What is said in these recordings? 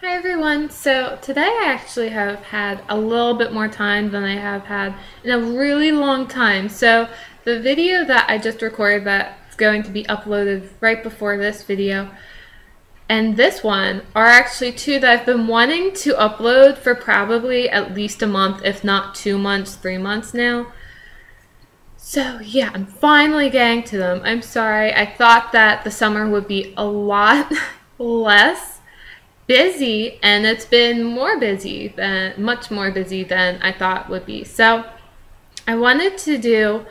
Hi everyone. So today I actually have had a little bit more time than I have had in a really long time. So the video that I just recorded that's going to be uploaded right before this video and this one are actually two that I've been wanting to upload for probably at least a month, if not 2 months, 3 months now. So yeah, I'm finally getting to them. I'm sorry. I thought that the summer would be a lot less busy, and it's been much more busy than I thought would be. So I wanted to do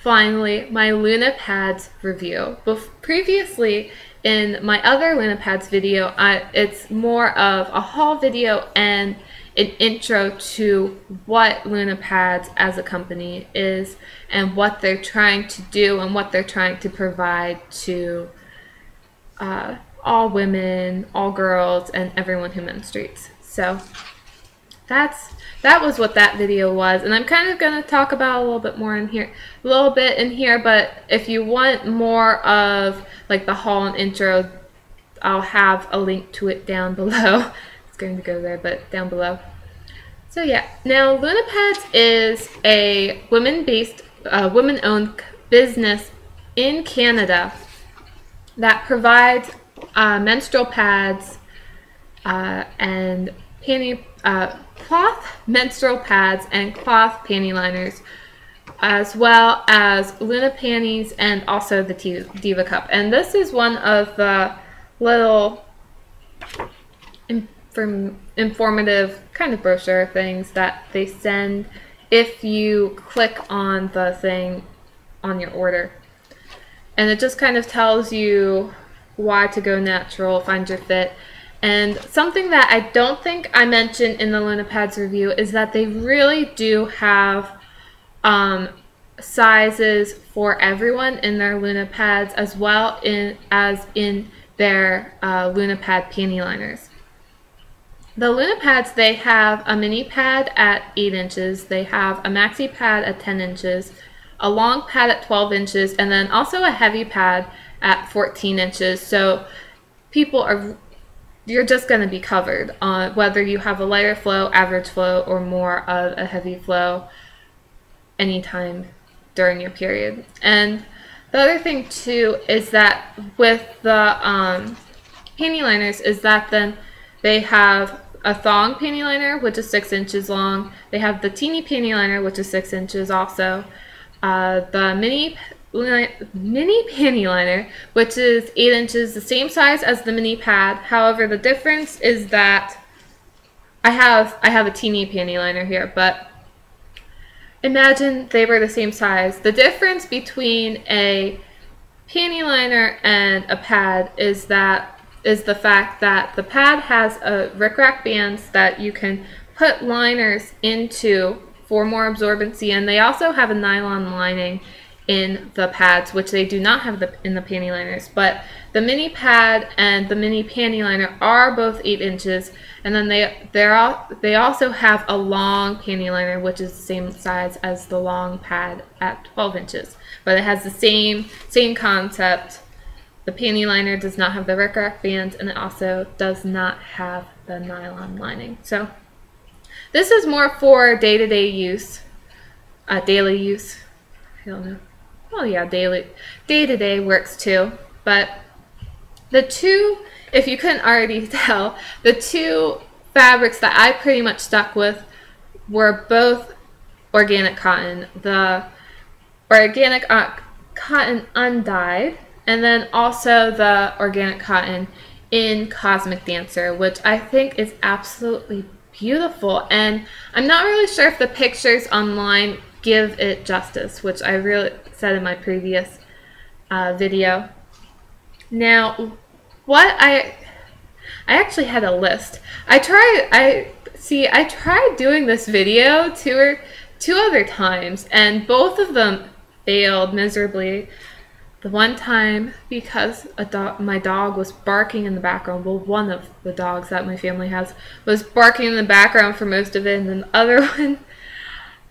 finally my LunaPads review. Previously in my other LunaPads video, it's more of a haul video and an intro to what LunaPads as a company is and what they're trying to do and what they're trying to provide to all women, all girls, and everyone who menstruates. So that was what that video was, and I'm kind of going to talk about a little bit in here, but if you want more of like the haul and intro, I'll have a link to it down below. It's going to go there, but down below. So yeah, now LunaPads is a women-based, women-owned business in Canada that provides menstrual pads and cloth menstrual pads and cloth panty liners, as well as Luna panties and also the Diva Cup. And this is one of the little informative kind of brochure things that they send if you click on the thing on your order. And it just kind of tells you why to go natural, find your fit. And something that I don't think I mentioned in the LunaPads review is that they really do have sizes for everyone in their LunaPads, as well as in their LunaPad panty liners. The LunaPads, they have a mini pad at 8 inches, they have a maxi pad at 10 inches, a long pad at 12 inches, and then also a heavy pad at 14 inches. So you're just going to be covered on whether you have a lighter flow, average flow, or more of a heavy flow anytime during your period. And the other thing too is that with the panty liners is that then they have a thong panty liner, which is 6 inches long. They have the teeny panty liner, which is 6 inches also. The mini panty liner, which is 8 inches, the same size as the mini pad. However, the difference is that I have a teeny panty liner here, but imagine they were the same size. The difference between a panty liner and a pad is the fact that the pad has a rickrack bands that you can put liners into for more absorbency, and they also have a nylon lining in the pads, which they do not have in the panty liners. But the mini pad and the mini panty liner are both 8 inches, and then they also have a long panty liner, which is the same size as the long pad at 12 inches. But it has the same concept. The panty liner does not have the rickrack bands, and it also does not have the nylon lining. So this is more for day-to-day use, daily use. I don't know. Oh yeah, day-to-day works too. But the two, if you couldn't already tell, the two fabrics that I pretty much stuck with were both organic cotton. The organic cotton undyed, and then also the organic cotton in Cosmic Dancer, which I think is absolutely beautiful. And I'm not really sure if the pictures online give it justice, which I really said in my previous video. Now, I actually had a list. I tried doing this video two other times, and both of them failed miserably. The one time because my dog was barking in the background. Well, one of the dogs that my family has was barking in the background for most of it, and then the other one,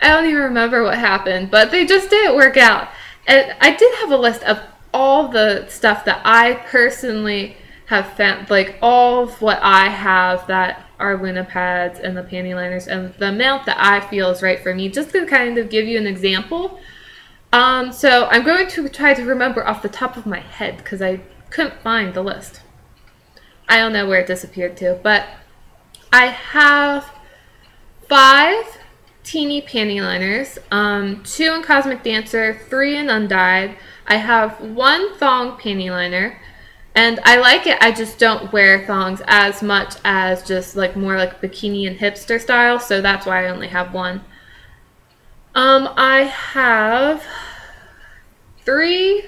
I don't even remember what happened, but they just didn't work out. And I did have a list of all the stuff that I personally have found, like, all of what I have that are Luna pads and the panty liners and the amount that I feel is right for me, just to kind of give you an example. So I'm going to try to remember off the top of my head because I couldn't find the list. I don't know where it disappeared to, but I have 5 teeny panty liners, 2 in Cosmic Dancer, 3 in Undyed. I have 1 thong panty liner, and I like it. I just don't wear thongs as much as just like more like bikini and hipster style, so that's why I only have 1. I have 3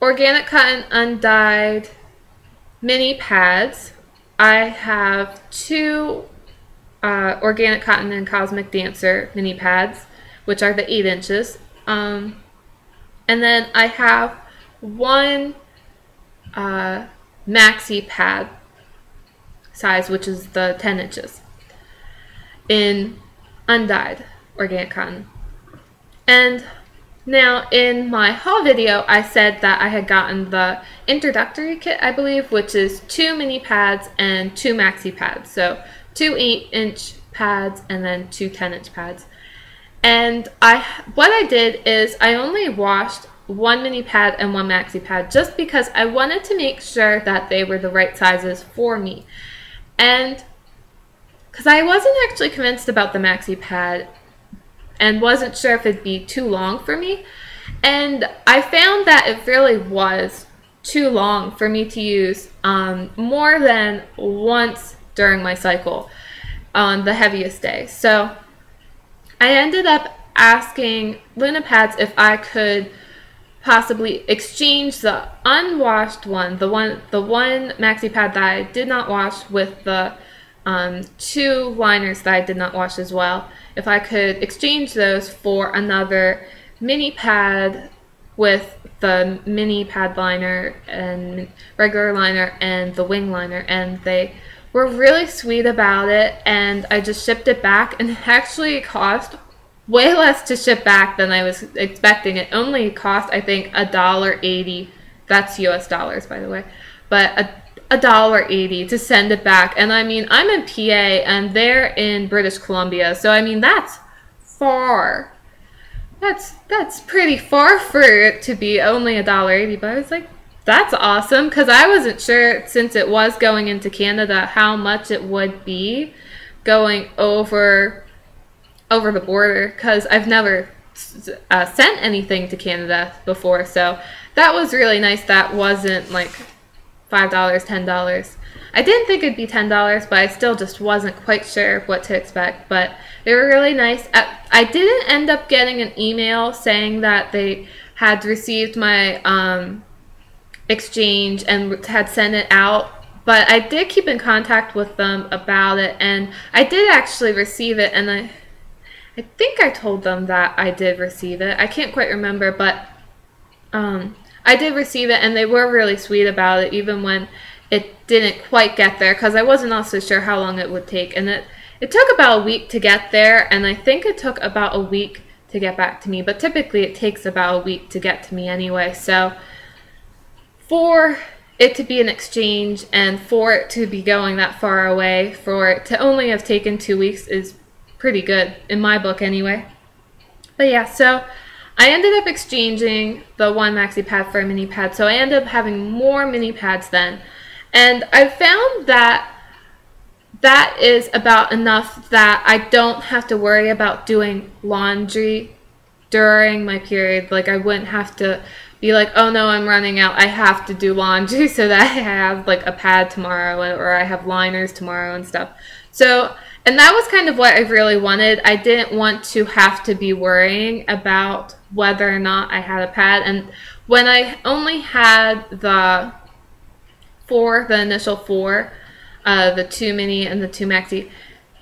organic cotton undyed mini pads. I have 2 organic cotton and Cosmic Dancer mini pads, which are the 8 inches. And then I have 1 maxi pad size, which is the 10 inches in undyed organic cotton. And now in my haul video, I said that I had gotten the introductory kit, I believe, which is 2 mini pads and 2 maxi pads. So 2 8-inch pads and then 2 10-inch pads. And what I did is I only washed 1 mini pad and 1 maxi pad just because I wanted to make sure that they were the right sizes for me. And because I wasn't actually convinced about the maxi pad and wasn't sure if it'd be too long for me. And I found that it really was too long for me to use more than once during my cycle on the heaviest day. So I ended up asking Luna Pads if I could possibly exchange the unwashed one, the one maxi pad that I did not wash, with the 2 liners that I did not wash as well, if I could exchange those for another mini pad with the mini pad liner and regular liner and the wing liner. And they were really sweet about it, and I just shipped it back, and it actually cost way less to ship back than I was expecting. It only cost, I think, $1.80. That's US dollars, by the way, but $1.80 to send it back. And I mean, I'm in PA and they're in British Columbia, so I mean, that's far. That's pretty far for it to be only $1.80. But I was like, that's awesome, because I wasn't sure, since it was going into Canada, how much it would be going over the border, because I've never sent anything to Canada before. So that was really nice. That wasn't like $5, $10. I didn't think it'd be $10, but I still just wasn't quite sure what to expect. But they were really nice. I didn't end up getting an email saying that they had received my exchange and had sent it out, but I did keep in contact with them about it, and I did actually receive it, and I think I told them that I did receive it. I can't quite remember, but I did receive it, and they were really sweet about it, even when it didn't quite get there, because I wasn't also sure how long it would take. And it took about a week to get there, and I think it took about a week to get back to me, but typically it takes about a week to get to me anyway. So for it to be an exchange and for it to be going that far away, for it to only have taken 2 weeks is pretty good, in my book anyway. But yeah, so I ended up exchanging the 1 maxi pad for a mini pad, so I ended up having more mini pads then. And I found that that is about enough that I don't have to worry about doing laundry during my period. Like, I wouldn't have to be like, oh no, I'm running out, I have to do laundry so that I have like a pad tomorrow, or I have liners tomorrow and stuff. So, and that was kind of what I really wanted. I didn't want to have to be worrying about whether or not I had a pad. And when I only had the initial 4, the 2 mini and the 2 maxi,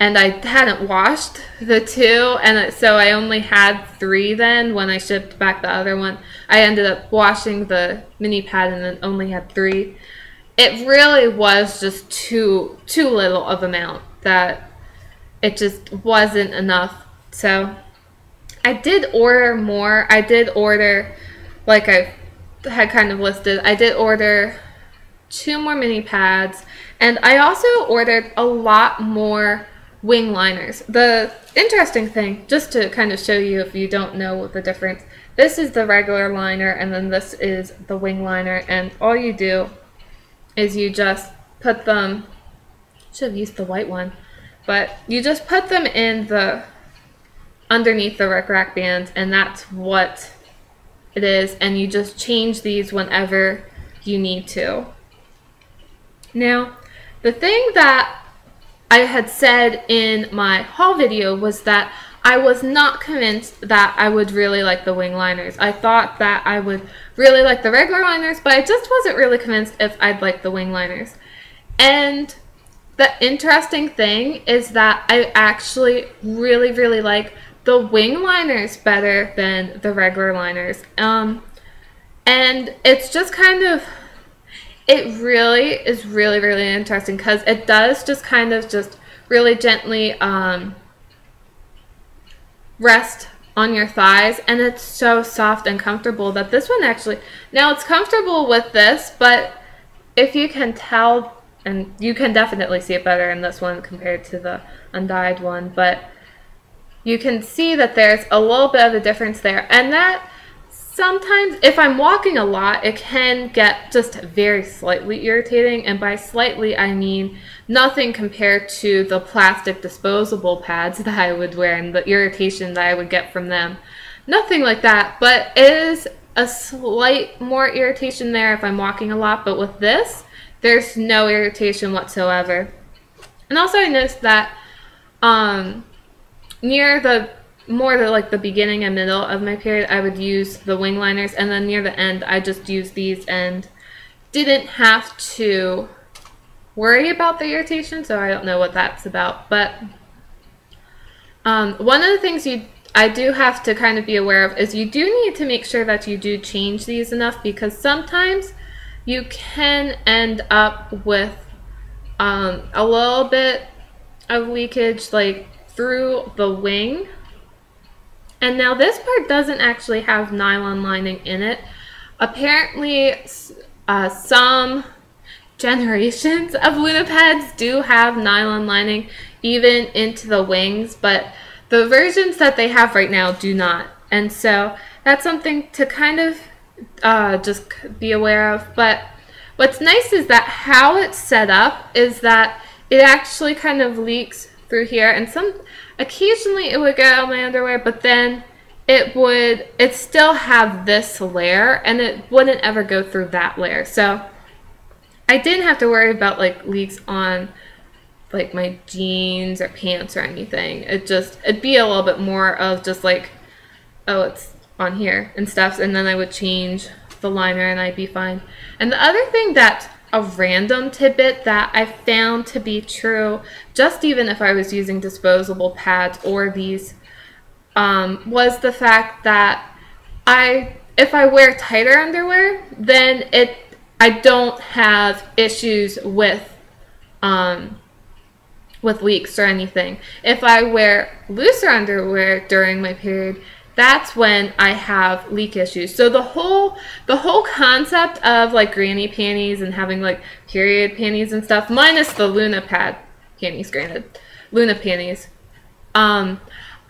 and I hadn't washed the 2, and so I only had 3 then when I shipped back the other one. I ended up washing the mini pad and then only had 3. It really was just too little of amount, that it just wasn't enough. So I did order more. I did order, like I had kind of listed, I did order 2 more mini pads, and I also ordered a lot more wing liners. The interesting thing, just to kind of show you if you don't know the difference, this is the regular liner and then this is the wing liner, and all you do is you just put them, should have used the white one, but you just put them in the underneath the Rickrack Rack bands, and that's what it is, and you just change these whenever you need to. Now, the thing that I had said in my haul video was that I was not convinced that I would really like the wing liners. I thought that I would really like the regular liners, but I just wasn't really convinced if I'd like the wing liners. And the interesting thing is that I actually really like the wing liners better than the regular liners. And it's just kind of, it really is really interesting because it does just kind of just really gently rest on your thighs, and it's so soft and comfortable that this one actually, now it's comfortable with this, but if you can tell, and you can definitely see it better in this one compared to the undyed one, but you can see that there's a little bit of a difference there, and that sometimes if I'm walking a lot, it can get just very slightly irritating, and by slightly I mean nothing compared to the plastic disposable pads that I would wear and the irritation that I would get from them. Nothing like that, but it is a slight more irritation there if I'm walking a lot, but with this, there's no irritation whatsoever. And also I noticed that near the like the beginning and middle of my period, I would use the wing liners, and then near the end I just used these and didn't have to worry about the irritation, so I don't know what that's about. But one of the things I do have to kind of be aware of is you do need to make sure that you do change these enough, because sometimes you can end up with a little bit of leakage like through the wing. And now this part doesn't actually have nylon lining in it. Apparently some generations of Luna pads do have nylon lining even into the wings, but the versions that they have right now do not. And so that's something to kind of just be aware of. But what's nice is that how it's set up is that it actually kind of leaks through here, and occasionally it would get on my underwear, but then it still have this layer and it wouldn't ever go through that layer. So I didn't have to worry about like leaks on like my jeans or pants or anything. It'd be a little bit more of just like, oh, it's on here and stuff, and then I would change the liner and I'd be fine. And the other thing that's a random tidbit that I found to be true, just even if I was using disposable pads or these, was the fact that if I wear tighter underwear, then I don't have issues with leaks or anything. If I wear looser underwear during my period, that's when I have leak issues. So the whole concept of like granny panties and having like period panties and stuff, minus the Luna pad panties, granted, Luna panties, I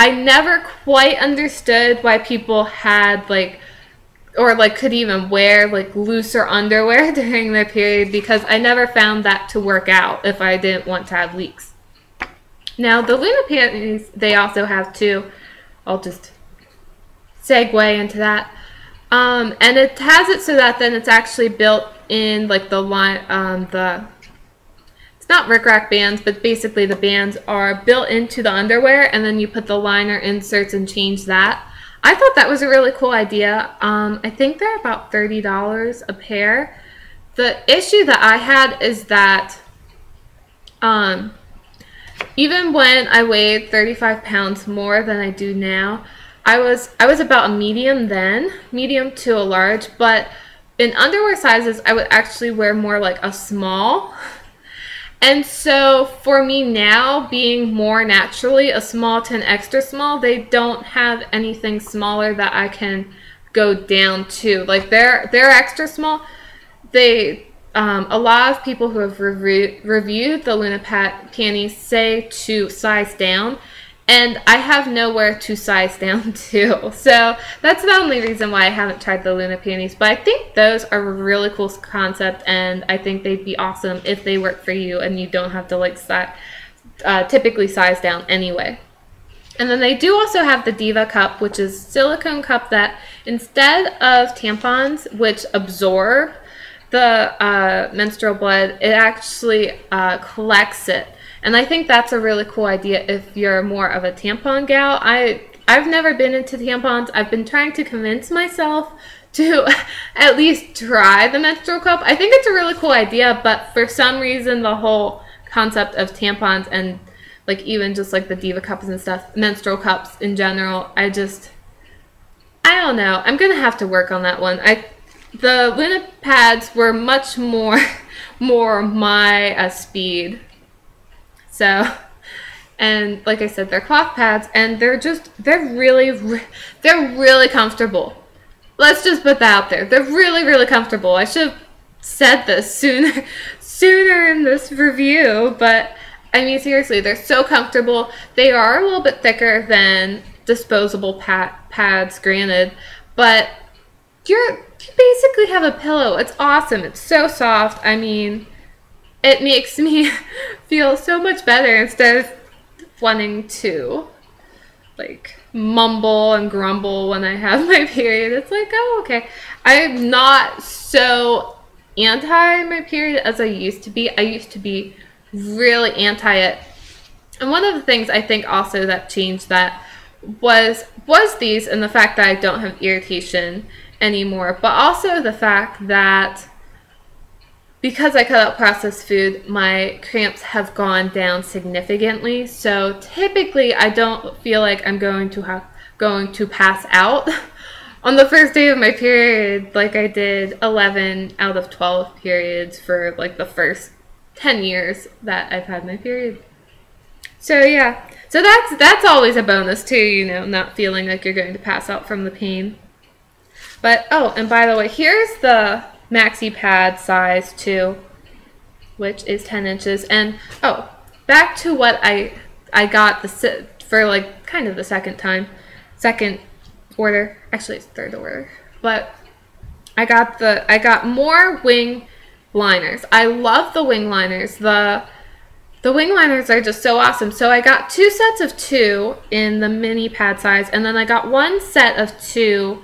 never quite understood why people had like, or like could even wear like looser underwear during their period, because I never found that to work out if I didn't want to have leaks. Now the Luna panties, they also have too. I'll just segue into that. And it has it so that then it's actually built in like the line, it's not Rickrack Rack bands, but basically the bands are built into the underwear, and then you put the liner inserts and change that. I thought that was a really cool idea. I think they're about $30 a pair. The issue that I had is that even when I weighed 35 pounds more than I do now, I was about a medium then, medium to a large, but in underwear sizes, I would actually wear more like a small. And so for me now, being more naturally a small to an extra small, they don't have anything smaller that I can go down to. Like they're extra small. They a lot of people who have reviewed the Luna panties say to size down, and I have nowhere to size down to. So that's the only reason why I haven't tried the Luna panties. But I think those are a really cool concept, and I think they'd be awesome if they work for you and you don't have to like typically size down anyway. And then they do also have the Diva cup, which is a silicone cup that instead of tampons, which absorb the menstrual blood, it actually collects it. And I think that's a really cool idea if you're more of a tampon gal. I've never been into tampons. I've been trying to convince myself to at least try the menstrual cup. I think it's a really cool idea, but for some reason the whole concept of tampons and like even just like the Diva cups and stuff, menstrual cups in general, I don't know. I'm gonna have to work on that one. The Luna pads were much more my speed. So, and like I said, they're cloth pads, and they're really comfortable. Let's just put that out there. They're really comfortable. I should have said this sooner in this review, but I mean seriously, they're so comfortable. They are a little bit thicker than disposable pads, granted, but you basically have a pillow. It's awesome. It's so soft. I mean, it makes me feel so much better instead of wanting to like mumble and grumble when I have my period. It's like, oh, okay. I'm not so anti my period as I used to be. I used to be really anti it. And one of the things I think also that changed that was these, and the fact that I don't have irritation anymore, but also the fact that because I cut out processed food, my cramps have gone down significantly. So typically I don't feel like I'm going to pass out on the first day of my period like I did 11 out of 12 periods for like the first 10 years that I've had my period. So yeah, so that's always a bonus too, you know, not feeling like you're going to pass out from the pain. But oh, and by the way, here's the maxi pad size too, which is 10 inches. And oh, back to what I got for like kind of the second order, actually it's third order, but I got more wing liners. I love the wing liners. The wing liners are just so awesome. So I got 2 sets of 2 in the mini pad size, and then I got 1 set of 2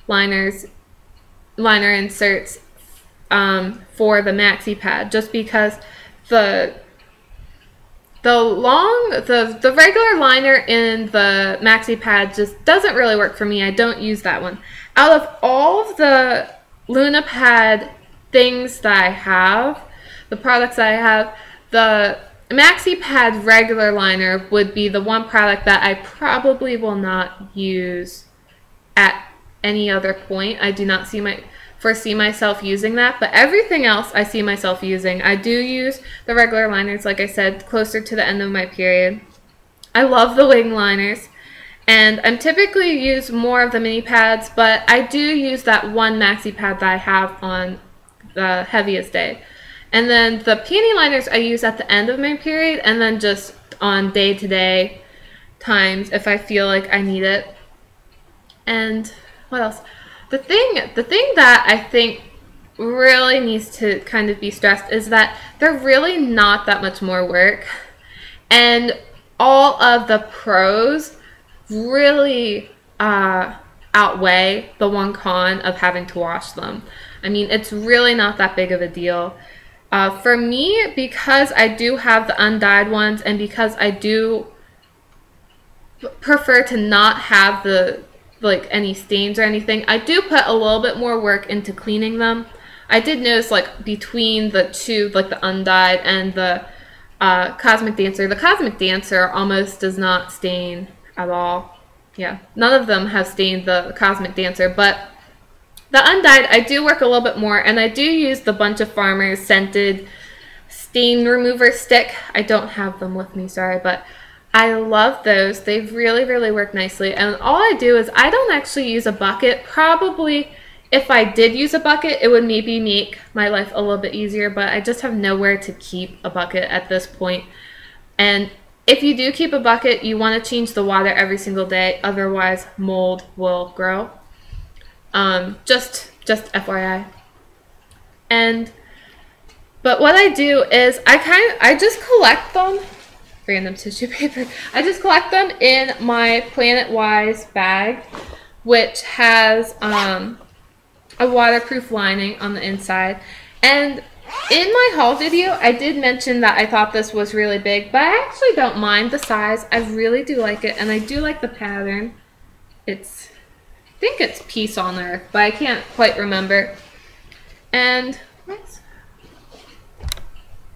liner inserts for the maxi pad, just because the regular liner in the maxi pad just doesn't really work for me. I don't use that one. Out of all of the Luna pad things that I have, the products that I have, the maxi pad regular liner would be the one product that I probably will not use at any other point. I do not foresee myself using that, but everything else I see myself using. I do use the regular liners, like I said, closer to the end of my period. I love the wing liners, and I'm typically use more of the mini pads, but I do use that one maxi pad that I have on the heaviest day. And then the panty liners I use at the end of my period, and then just on day-to-day times if I feel like I need it. And what else? The thing that I think really needs to kind of be stressed is that they're really not that much more work, and all of the pros really outweigh the one con of having to wash them. I mean, it's really not that big of a deal. For me, because I do have the undyed ones, and because I do prefer to not have any stains or anything, I do put a little bit more work into cleaning them. I did notice like between the two, like the undyed and the Cosmic Dancer almost does not stain at all. Yeah, none of them have stained the Cosmic Dancer, but the undyed I do work a little bit more, and I do use the Bunch of Farmers scented stain remover stick. I don't have them with me, sorry, but I love those. They really work nicely, and all I do is I don't actually use a bucket. Probably if I did use a bucket, it would maybe make my life a little bit easier, but I just have nowhere to keep a bucket at this point. And if you do keep a bucket, you want to change the water every single day, otherwise mold will grow. Just FYI. But what I do is I just collect them, random tissue paper. I just collect them in my Planet Wise bag, which has a waterproof lining on the inside. And in my haul video, I did mention that I thought this was really big, but I actually don't mind the size. I really do like it, and I do like the pattern. I think it's Peace on Earth, but I can't quite remember. And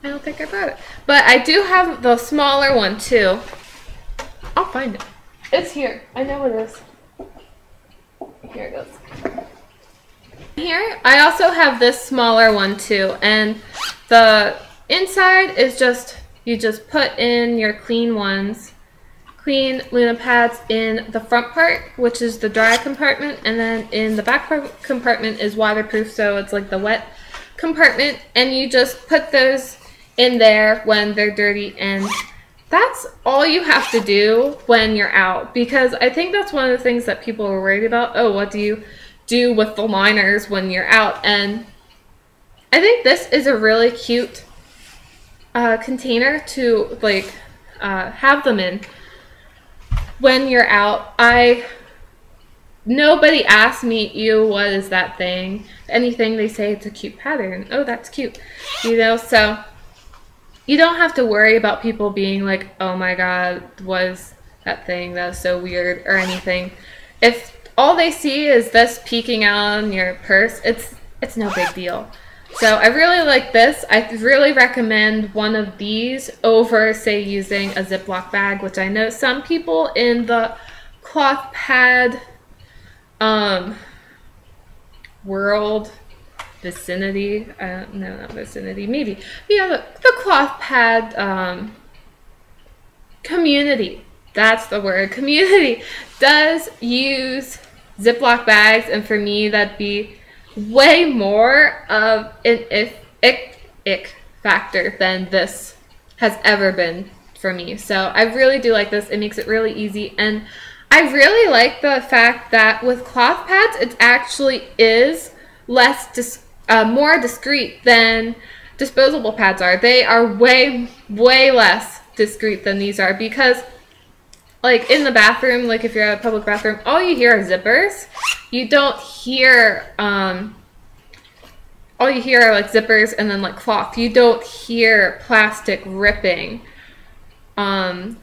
I don't think I brought it. But I do have the smaller one too. I'll find it. It's here. I know it is. Here it goes. Here, I also have this smaller one too. And the inside is you just put in your clean ones. Clean Luna pads in the front part, which is the dry compartment. And then in the back compartment is waterproof, so it's like the wet compartment. And you just put those in there when they're dirty, and that's all you have to do when you're out, because I think that's one of the things that people are worried about. Oh, what do you do with the liners when you're out? And I think this is a really cute container to like have them in when you're out. Nobody asks me, ew, what is that thing? Anything they say, it's a cute pattern. Oh, that's cute. You know, so you don't have to worry about people being like, oh my god, was that thing? That was so weird, or anything. If all they see is this peeking out on your purse, it's no big deal. So I really like this. I really recommend one of these over, say, using a Ziploc bag, which I know some people in the cloth pad world, vicinity, no, not vicinity, maybe, yeah, the cloth pad community, that's the word, community, does use Ziploc bags, and for me that'd be way more of an ick factor than this has ever been for me. So I really do like this. It makes it really easy, and I really like the fact that with cloth pads it actually is more discreet than disposable pads are. They are way less discreet than these are, because like in the bathroom, like if you're at a public bathroom, all you hear are zippers. You don't hear all you hear are like zippers and then like cloth. You don't hear plastic ripping from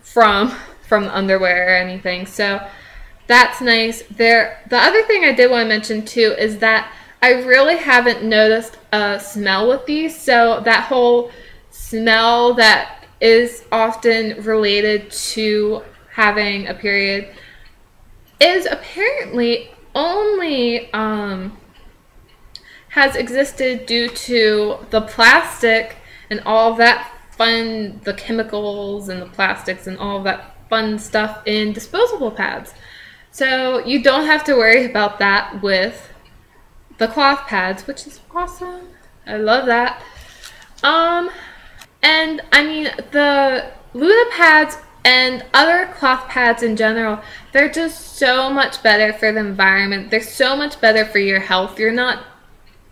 the underwear or anything. So that's nice. The other thing I did want to mention too is that I really haven't noticed a smell with these. So that whole smell that is often related to having a period is apparently only has existed due to the plastic and all that fun, the chemicals and the plastics and all that fun stuff in disposable pads. So you don't have to worry about that with the cloth pads, which is awesome. I love that. And I mean, the Luna pads and other cloth pads in general, they're just so much better for the environment. They're so much better for your health. You're not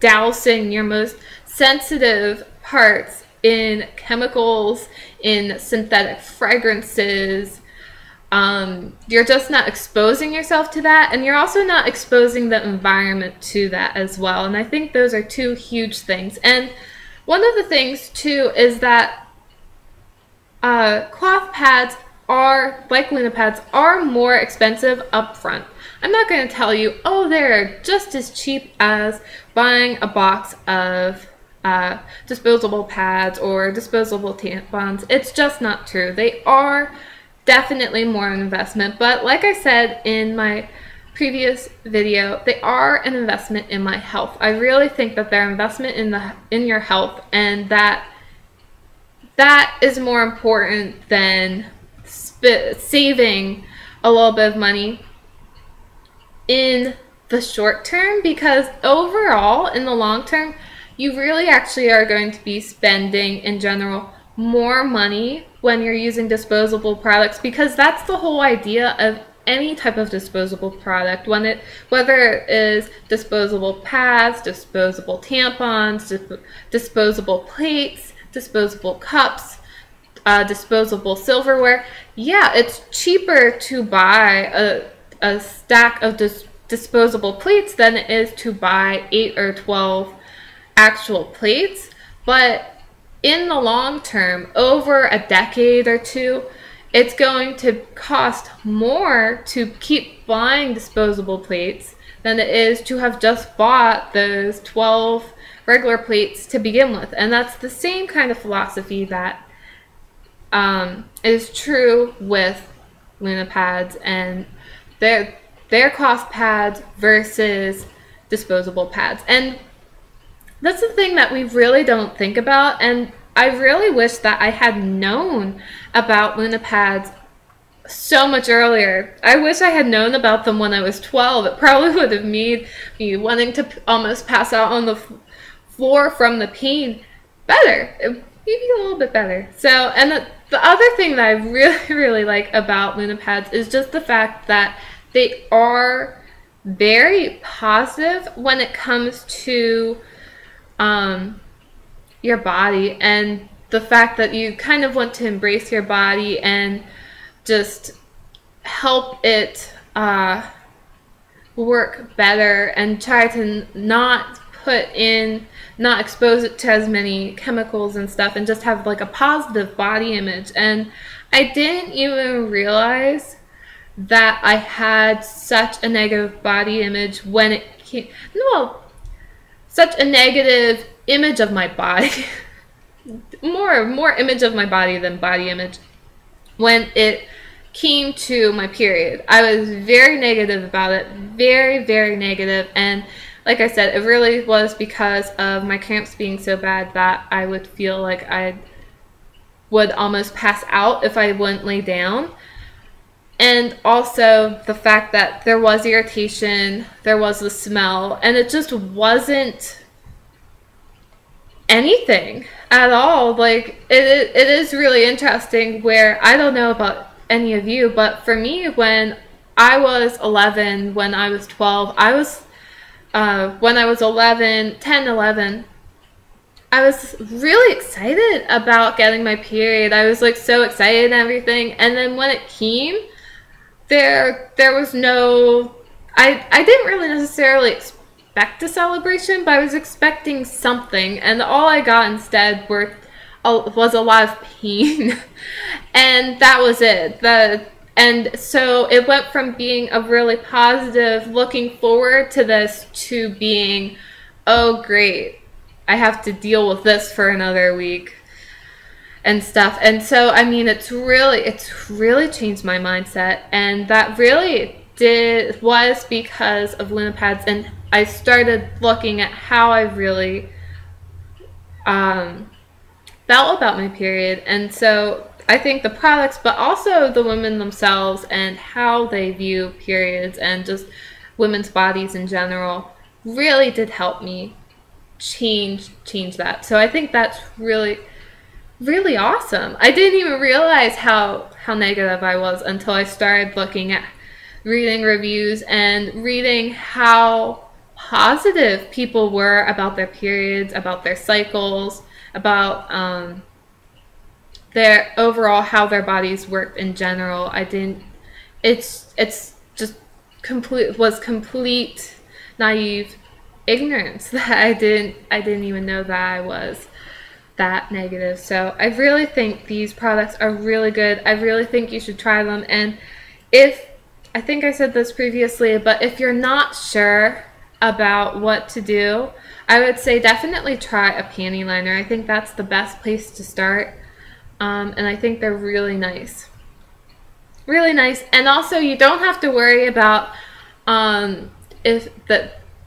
dousing your most sensitive parts in chemicals, in synthetic fragrances. You're just not exposing yourself to that, and you're also not exposing the environment to that as well. And I think those are two huge things. And one of the things too is that cloth pads are, like Luna pads, are more expensive up front. I'm not going to tell you, oh, they're just as cheap as buying a box of disposable pads or disposable tampons. It's just not true. They are definitely more an investment, but like I said in my previous video, they are an investment in my health. I really think that they're an investment in your health, and that is more important than saving a little bit of money in the short term, because overall, in the long term, you really actually are going to be spending, in general, more money when you're using disposable products, because that's the whole idea of any type of disposable product, whether it is disposable pads, disposable tampons, disposable plates, disposable cups, disposable silverware. Yeah, it's cheaper to buy a stack of disposable plates than it is to buy 8 or 12 actual plates. But in the long term, over a decade or two, it's going to cost more to keep buying disposable plates than it is to have just bought those 12 regular plates to begin with. And that's the same kind of philosophy that is true with Luna pads and their cloth pads versus disposable pads. And that's the thing that we really don't think about, and I really wish that I had known about Luna pads so much earlier. I wish I had known about them when I was 12. It probably would have made me wanting to almost pass out on the floor from the pain better. Maybe a little bit better. So, and the other thing that I really, really like about Luna pads is just the fact that they are very positive when it comes to your body, and the fact that you kind of want to embrace your body and just help it work better and try to not expose it to as many chemicals and stuff, and just have like a positive body image. And I didn't even realize that I had such a negative body image when it came, well, such a negative image of my body, more image of my body than body image, when it came to my period. I was very negative about it, very, very negative. And like I said, it really was because of my cramps being so bad that I would feel like I would almost pass out if I wouldn't lay down. And also the fact that there was irritation, there was the smell, and it just wasn't anything at all. Like, it is really interesting where, I don't know about any of you, but for me, when I was 11, when I was 12, when I was 10, 11, I was really excited about getting my period. I was like so excited and everything. And then when it came, there was no, I didn't really necessarily expect a celebration, but I was expecting something, and all I got instead was a lot of pain. And that was it. And so it went from being a really positive, looking forward to this, to being, oh great, I have to deal with this for another week and stuff. And so, I mean, it's really changed my mindset, and that really was because of Luna pads. And I started looking at how I really felt about my period. And so I think the products, but also the women themselves and how they view periods and just women's bodies in general, really did help me change that. So I think that's really, really awesome. I didn't even realize how negative I was until I started looking at reading reviews and reading how positive people were about their periods, about their cycles, about their overall, how their bodies worked in general. It's just complete naive ignorance that I didn't even know that I was that negative. So I really think these products are really good. I really think you should try them. And I think I said this previously, but if you're not sure about what to do, I would say definitely try a panty liner. I think that's the best place to start. And I think they're really nice. Really nice. And also, you don't have to worry about if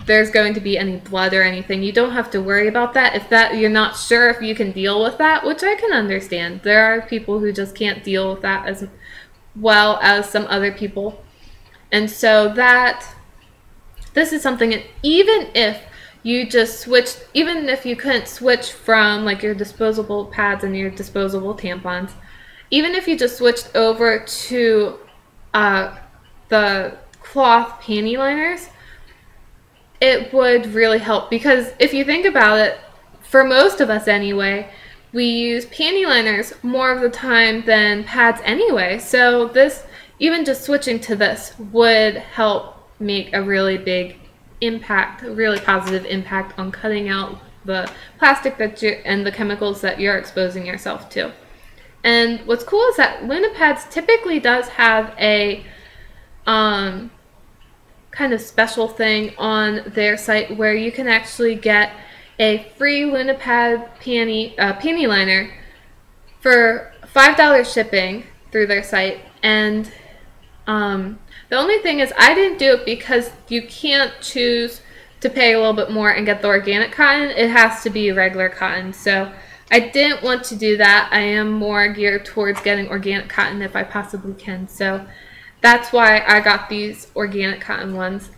there's going to be any blood or anything. You don't have to worry about that. If you're not sure if you can deal with that, which I can understand. There are people who just can't deal with that as well as some other people. And so that this is something that even if you just switched, even if you couldn't switch from like your disposable pads and your disposable tampons, even if you just switched over to the cloth panty liners, it would really help. Because if you think about it, for most of us anyway, we use panty liners more of the time than pads anyway. So this, even just switching to this would help make a really big impact, a really positive impact on cutting out the plastic that and the chemicals that you're exposing yourself to. And what's cool is that LunaPads typically does have a kind of special thing on their site where you can actually get a free LunaPad panty liner for $5 shipping through their site. And the only thing is, I didn't do it because you can't choose to pay a little bit more and get the organic cotton. It has to be regular cotton. So I didn't want to do that. I am more geared towards getting organic cotton if I possibly can. So that's why I got these organic cotton ones.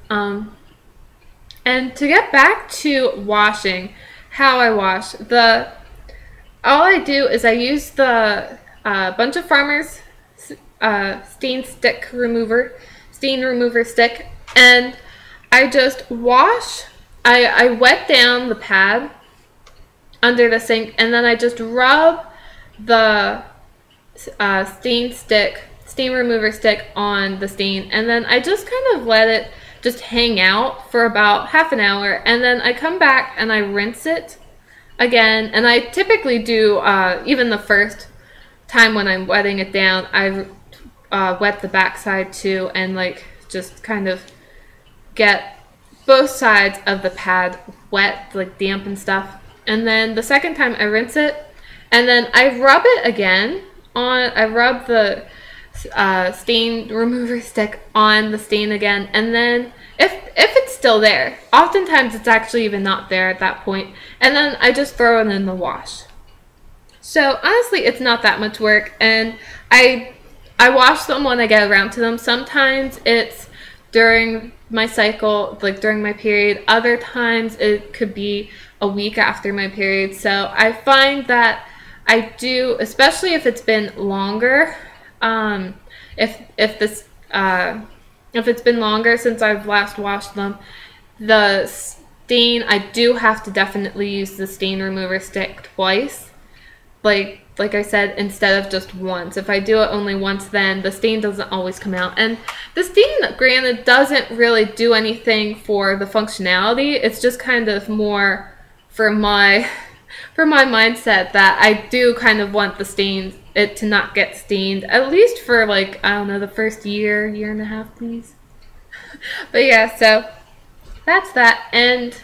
And to get back to washing, how I wash, all I do is I use the Bunch of Farmers stain remover stick, and I just wash. I wet down the pad under the sink, and then I just rub the stain remover stick on the stain, and then I just kind of let it just hang out for about half an hour, and then I come back and I rinse it again. And I typically do, even the first time when I'm wetting it down, I wet the back side too, and like just kind of get both sides of the pad wet, like damp and stuff. And then the second time I rinse it, and then I rub it again on, I rub the stain remover stick on the stain again, and then if it's still there, oftentimes it's actually even not there at that point, and then I just throw it in the wash. So honestly, it's not that much work, and I wash them when I get around to them. Sometimes it's during my cycle, like during my period. Other times it could be a week after my period. So I find that I do, especially if it's been longer, if it's been longer since I've last washed them, the stain, I do have to definitely use the stain remover stick twice. Like I said, instead of just once. If I do it only once, then the stain doesn't always come out. And the stain, granted, doesn't really do anything for the functionality. It's just kind of more for my mindset that I do kind of want the stain, it to not get stained, at least for like, I don't know, the first year and a half, please. But yeah, so that's that. And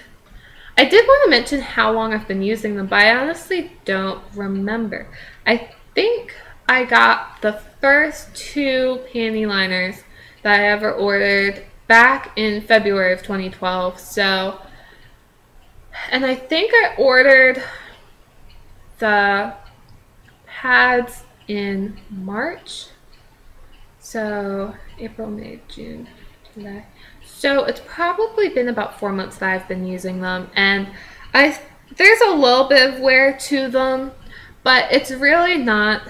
I did want to mention how long I've been using them, but I honestly don't remember. I think I got the first 2 panty liners that I ever ordered back in February of 2012. So, and I think I ordered the pads in March. So April, May, June, July. So it's probably been about 4 months that I've been using them, and there's a little bit of wear to them, but it's really not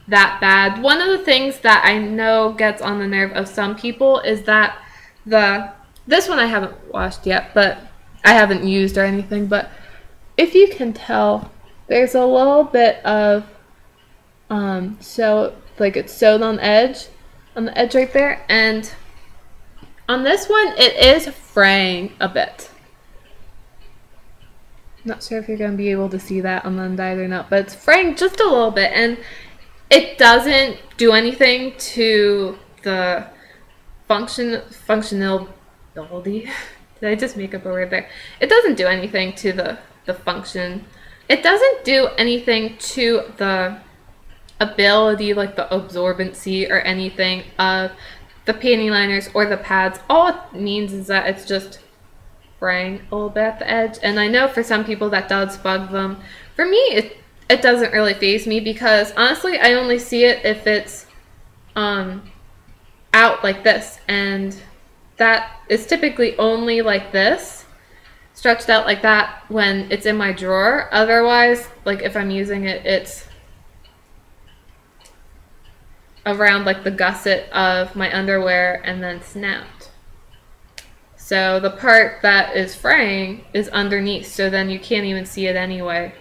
that bad. One of the things that I know gets on the nerve of some people is that this one I haven't washed yet, but I haven't used or anything, but if you can tell, there's a little bit of so like it's sewed on the edge right there, and on this one it is fraying a bit. Not sure if you're going to be able to see that on the undyed or not, but it's fraying just a little bit, and it doesn't do anything to the functionality. Did I just make up a word there? It doesn't do anything to the function. It doesn't do anything to the ability, like the absorbency or anything of the panty liners or the pads. All it means is that it's just fraying a little bit at the edge, and I know for some people that does bug them. For me, it doesn't really faze me, because honestly I only see it if it's out like this, and that is typically only like this, stretched out like that when it's in my drawer. Otherwise, like if I'm using it, it's around like the gusset of my underwear and then snapped. So the part that is fraying is underneath, so then you can't even see it anyway.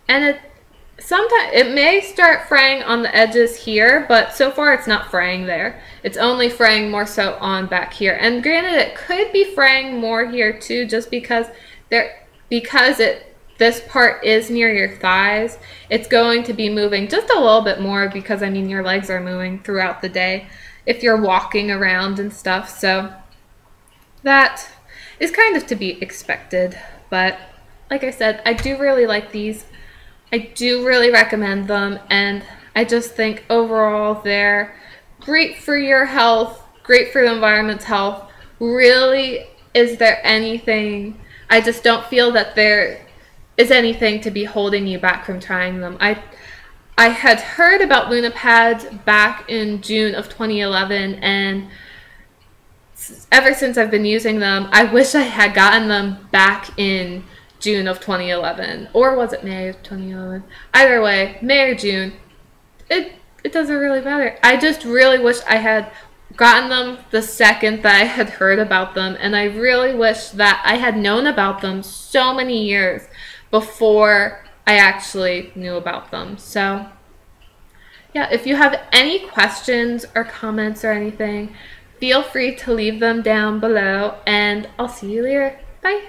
And sometimes it may start fraying on the edges here, but so far it's not fraying there. It's only fraying more so on back here. And granted, it could be fraying more here too, just because this part is near your thighs. It's going to be moving just a little bit more because, I mean, your legs are moving throughout the day if you're walking around and stuff. So that is kind of to be expected. But like I said, I do really like these. I do really recommend them, and I just think overall they're great for your health, great for the environment's health. Really, is there anything? I just don't feel that there is anything to be holding you back from trying them. I had heard about LunaPads back in June of 2011, and ever since I've been using them, I wish I had gotten them back in June of 2011, or was it May of 2011? Either way, May or June, it doesn't really matter. I just really wish I had gotten them the second that I had heard about them, and I really wish that I had known about them so many years before I actually knew about them. So yeah, if you have any questions or comments or anything, feel free to leave them down below, and I'll see you later. Bye.